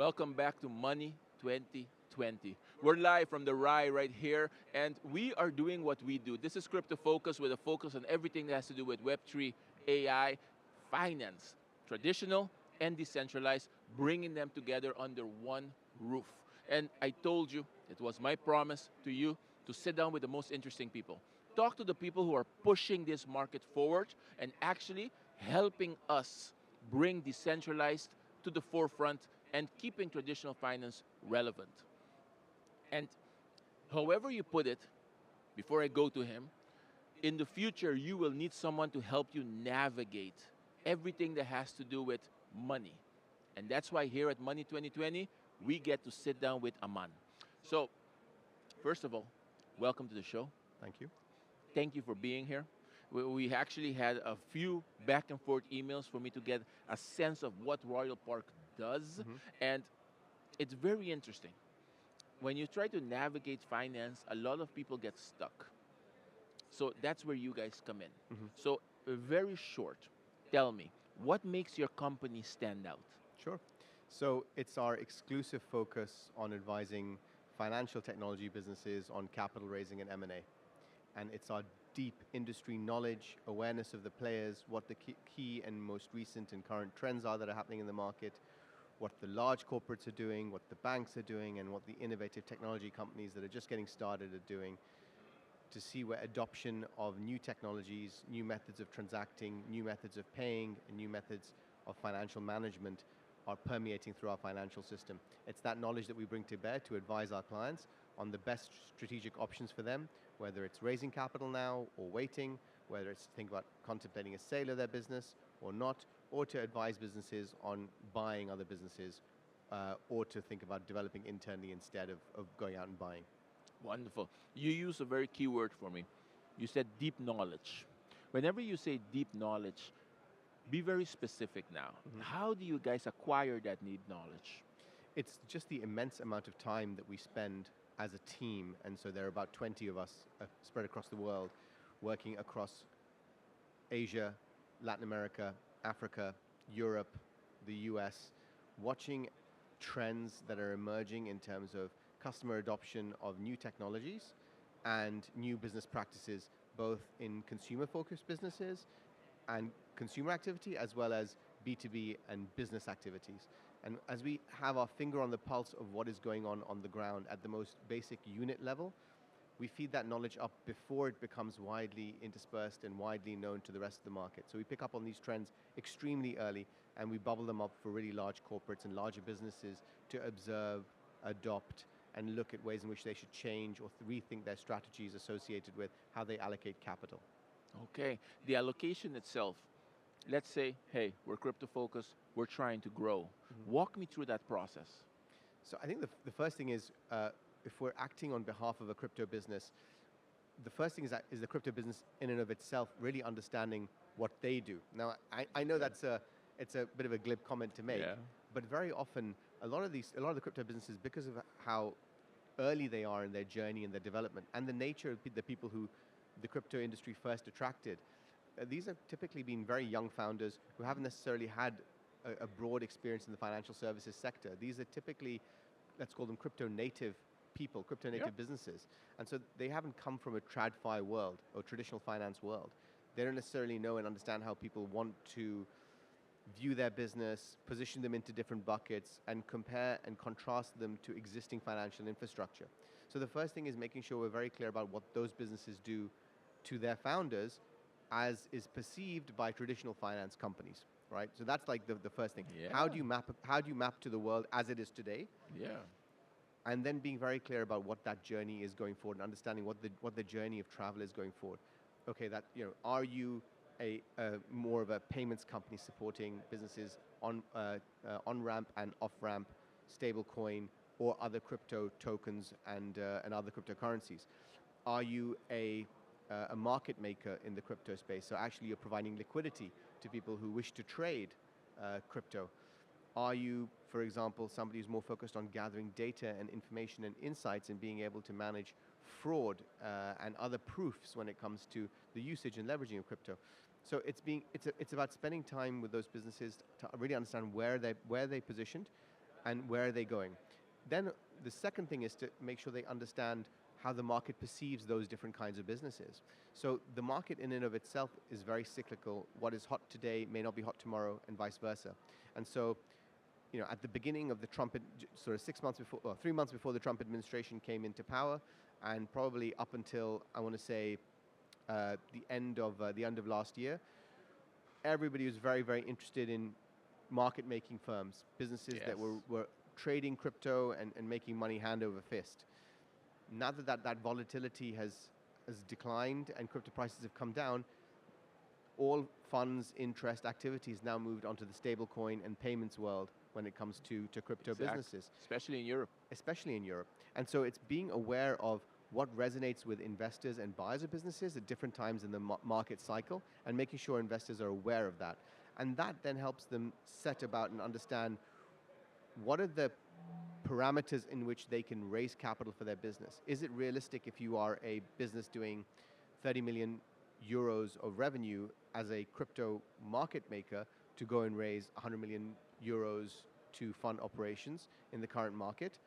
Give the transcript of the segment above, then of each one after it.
Welcome back to Money 2020. We're live from the RAI right here, and we are doing what we do. This is Cryptofocus with a focus on everything that has to do with Web3, AI, finance, traditional and decentralized, bringing them together under one roof. And I told you, it was my promise to you to sit down with the most interesting people. Talk to the people who are pushing this market forward and actually helping us bring decentralized to the forefront and keeping traditional finance relevant. And however you put it, before I go to him, in the future you will need someone to help you navigate everything that has to do with money. And that's why here at Money 2020, we get to sit down with Aman. So, first of all, welcome to the show. Thank you. Thank you for being here. We actually had a few back and forth emails for me to get a sense of what Royal Park does, and it's very interesting. When you try to navigate finance, a lot of people get stuck. So that's where you guys come in. So very short, tell me, what makes your company stand out? Sure. So it's our exclusive focus on advising financial technology businesses on capital raising and M&A. And it's our deep industry knowledge, awareness of the players, what the key and most recent and current trends are that are happening in the market, what the large corporates are doing, what the banks are doing, and what the innovative technology companies that are just getting started are doing, to see where adoption of new technologies, new methods of transacting, new methods of paying, and new methods of financial management are permeating through our financial system. It's that knowledge that we bring to bear to advise our clients on the best strategic options for them, whether it's raising capital now or waiting, whether it's to think about contemplating a sale of their business or not, or to advise businesses on buying other businesses, or to think about developing internally instead of going out and buying. Wonderful. You use a very key word for me. You said deep knowledge. Whenever you say deep knowledge, be very specific now. How do you guys acquire that deep knowledge? It's just the immense amount of time that we spend as a team, and so there are about 20 of us spread across the world, working across Asia, Latin America, Africa, Europe, the US, watching trends that are emerging in terms of customer adoption of new technologies and new business practices, both in consumer-focused businesses and consumer activity, as well as B2B and business activities. And as we have our finger on the pulse of what is going on the ground at the most basic unit level, we feed that knowledge up before it becomes widely interspersed and widely known to the rest of the market. So we pick up on these trends extremely early, and we bubble them up for really large corporates and larger businesses to observe, adopt, and look at ways in which they should change or rethink their strategies associated with how they allocate capital. Okay, the allocation itself, let's say, hey, we're crypto focused, we're trying to grow. Walk me through that process. So I think the first thing is, if we're acting on behalf of a crypto business, the first thing is the crypto business in and of itself really understanding what they do. Now, I know it's a bit of a glib comment to make, but very often a lot of the crypto businesses, because of how early they are in their journey and their development, and the nature of the people who the crypto industry first attracted, these have typically been very young founders who haven't necessarily had a broad experience in the financial services sector. These are typically, let's call them crypto native people, crypto native businesses. And so they haven't come from a TradFi world or traditional finance world. They don't necessarily know and understand how people want to view their business, position them into different buckets, and compare and contrast them to existing financial infrastructure. So the first thing is making sure we're very clear about what those businesses do to their founders as is perceived by traditional finance companies, right? So that's like the first thing. How do you map to the world as it is today? And then being very clear about what that journey is going forward and understanding what the journey of travel is going forward. Okay, are you more of a payments company supporting businesses on ramp and off ramp, stablecoin, or other crypto tokens and other cryptocurrencies? Are you a market maker in the crypto space? So actually you're providing liquidity to people who wish to trade crypto. Are you, for example, somebody who's more focused on gathering data and information and insights and being able to manage fraud and other proofs when it comes to the usage and leveraging of crypto? So it's about spending time with those businesses to really understand where they're positioned, and where are they going. Then the second thing is to make sure they understand how the market perceives those different kinds of businesses. So the market in and of itself is very cyclical. What is hot today may not be hot tomorrow, and vice versa. And so, you know, at the beginning of the Trump, sort of 6 months before, or 3 months before the Trump administration came into power, and probably up until, I want to say, the end of last year, everybody was very, very interested in market-making firms, businesses that were trading crypto and making money hand over fist. Now that volatility has declined and crypto prices have come down, all funds, interest, activities now moved onto the stablecoin and payments world when it comes to crypto businesses. Especially in Europe. Especially in Europe. And so it's being aware of what resonates with investors and buyers of businesses at different times in the market cycle, and making sure investors are aware of that. And that then helps them set about and understand what are the parameters in which they can raise capital for their business. Is it realistic if you are a business doing 30 million euros of revenue as a crypto market maker to go and raise 100 million euros to fund operations in the current market?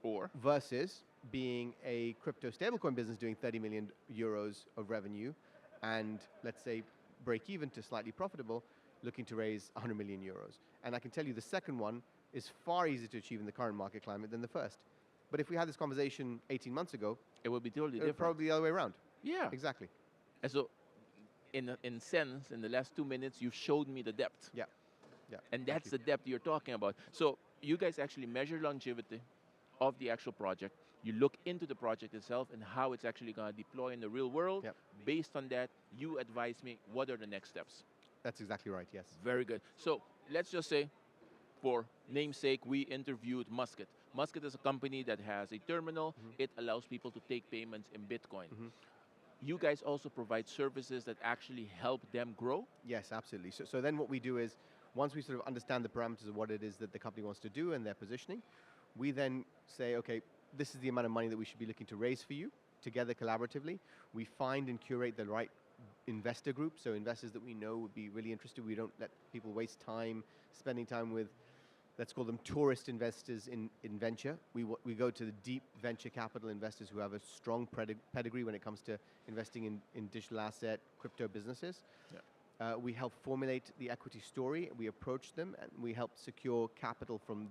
Or versus being a crypto stablecoin business doing 30 million euros of revenue and, let's say, break even to slightly profitable, looking to raise 100 million euros. And I can tell you the second one is far easier to achieve in the current market climate than the first. But if we had this conversation 18 months ago, it would be totally different. It would probably be the other way around. Yeah. Exactly. And so, in sense, in the last 2 minutes, you've showed me the depth. Yeah. Yeah. And that's the depth you're talking about. So you guys actually measure longevity of the actual project. You look into the project itself and how it's actually going to deploy in the real world. Yep. Based on that, you advise me what are the next steps. That's exactly right, yes. Very good. So let's just say, for namesake, we interviewed Musket. Musket is a company that has a terminal. Mm-hmm. It allows people to take payments in Bitcoin. Mm-hmm. You guys also provide services that actually help them grow? Yes, absolutely. So then what we do is, once we sort of understand the parameters of what it is that the company wants to do and their positioning, we then say, okay, this is the amount of money that we should be looking to raise for you, together collaboratively. We find and curate the right investor group, so investors that we know would be really interested. We don't let people waste time spending time with, let's call them tourist investors in venture. We go to the deep venture capital investors who have a strong pedigree when it comes to investing in digital asset, crypto businesses. Yeah. We help formulate the equity story. We approach them and we help secure capital from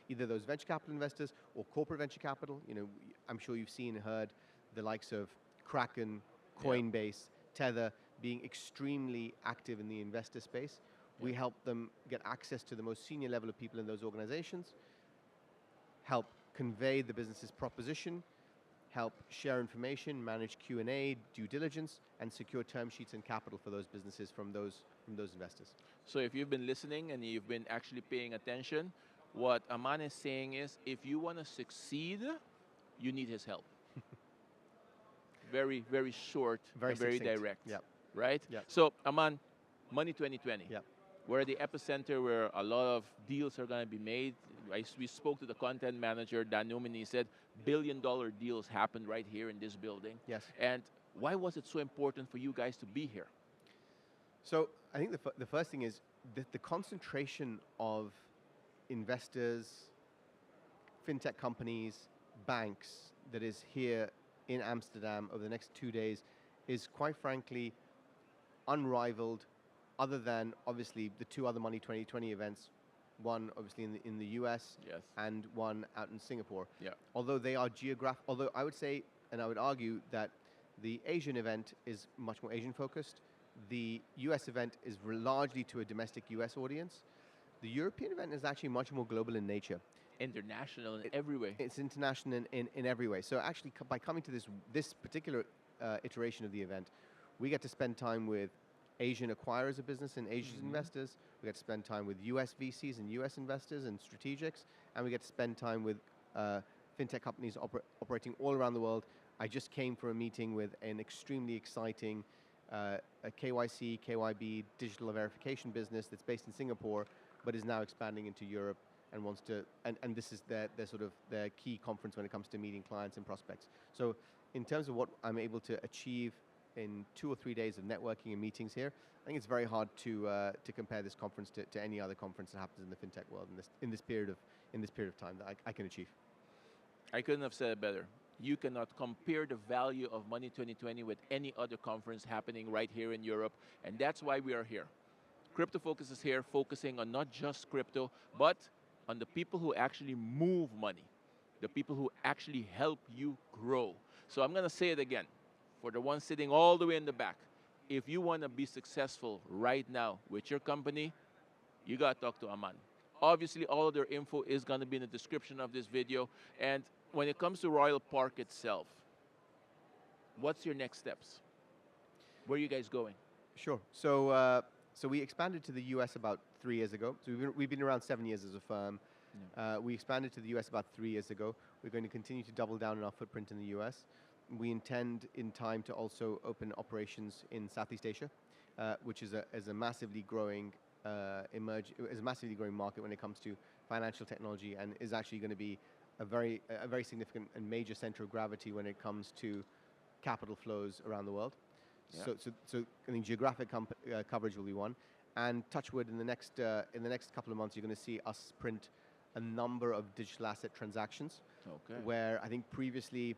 either those venture capital investors or corporate venture capital. You know, I'm sure you've seen and heard the likes of Kraken, Coinbase, Tether being extremely active in the investor space. We help them get access to the most senior level of people in those organizations, help convey the business's proposition, help share information, manage Q&A, due diligence, and secure term sheets and capital for those businesses from those investors. So if you've been listening and you've been actually paying attention, what Aman is saying is, if you want to succeed, you need his help. Very, very short, very direct. Yep. Right? Yep. So Aman, Money 2020. Yep. We're at the epicenter where a lot of deals are going to be made. We spoke to the content manager, Dan Newman, and he said billion-dollar deals happened right here in this building. Yes. And why was it so important for you guys to be here? So I think the first thing is the concentration of investors, fintech companies, banks that is here in Amsterdam over the next 2 days is quite frankly unrivaled, other than obviously the two other Money 2020 events, one obviously in the US, yes, and one out in Singapore. Yeah. Although they are although I would say, and I would argue that the Asian event is much more Asian focused. The US event is largely to a domestic US audience. The European event is actually much more global in nature. International in every way. It's international in every way. So actually, by coming to this particular iteration of the event, we get to spend time with Asian acquirers of business and Asian investors. We get to spend time with US VCs and US investors and strategics, and we get to spend time with fintech companies operating all around the world. I just came from a meeting with an extremely exciting a KYC, KYB digital verification business that's based in Singapore, but is now expanding into Europe and wants to, and this is their sort of their key conference when it comes to meeting clients and prospects. So in terms of what I'm able to achieve in 2 or 3 days of networking and meetings here, I think it's very hard to compare this conference to any other conference that happens in the fintech world in this period of time that I can achieve. I couldn't have said it better. You cannot compare the value of Money 2020 with any other conference happening right here in Europe, and that's why we are here. Cryptofocus is here focusing on not just crypto, but on the people who actually move money, the people who actually help you grow. So I'm going to say it again, for the ones sitting all the way in the back, if you want to be successful right now with your company, you got to talk to Aman. Obviously, all of their info is going to be in the description of this video, and when it comes to Royal Park itself, what's your next steps? Where are you guys going? Sure. So we expanded to the US about 3 years ago. So we've been around 7 years as a firm. Yeah. We expanded to the US about 3 years ago. We're going to continue to double down on our footprint in the US. We intend in time to also open operations in Southeast Asia, which is a massively growing market when it comes to financial technology, and is actually going to be a very significant and major center of gravity when it comes to capital flows around the world. Yeah. So I think geographic coverage will be one, and touch wood, in the next couple of months, you're going to see us print a number of digital asset transactions. Okay. Where I think previously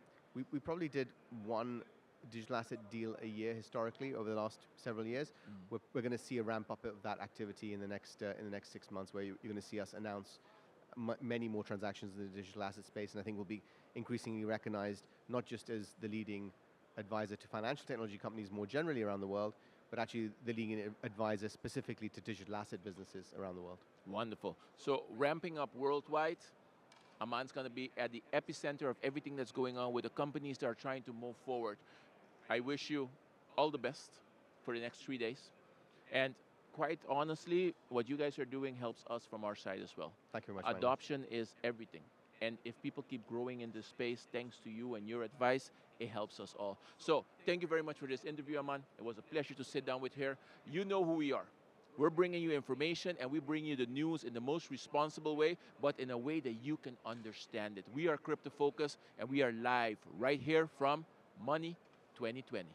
we probably did one digital asset deal a year historically over the last several years. We're going to see a ramp up of that activity in the next 6 months, where you're going to see us announce many more transactions in the digital asset space, and I think we'll be increasingly recognized not just as the leading advisor to financial technology companies more generally around the world, but actually the leading advisor specifically to digital asset businesses around the world. Wonderful. So ramping up worldwide, Aman's going to be at the epicenter of everything that's going on with the companies that are trying to move forward. I wish you all the best for the next 3 days. And quite honestly, what you guys are doing helps us from our side as well. Thank you very much. Adoption is everything. And if people keep growing in this space, thanks to you and your advice, it helps us all. So thank you very much for this interview, Aman. It was a pleasure to sit down with here. You know who we are. We're bringing you information, and we bring you the news in the most responsible way, but in a way that you can understand it. We are Cryptofocus, and we are live right here from Money 2020.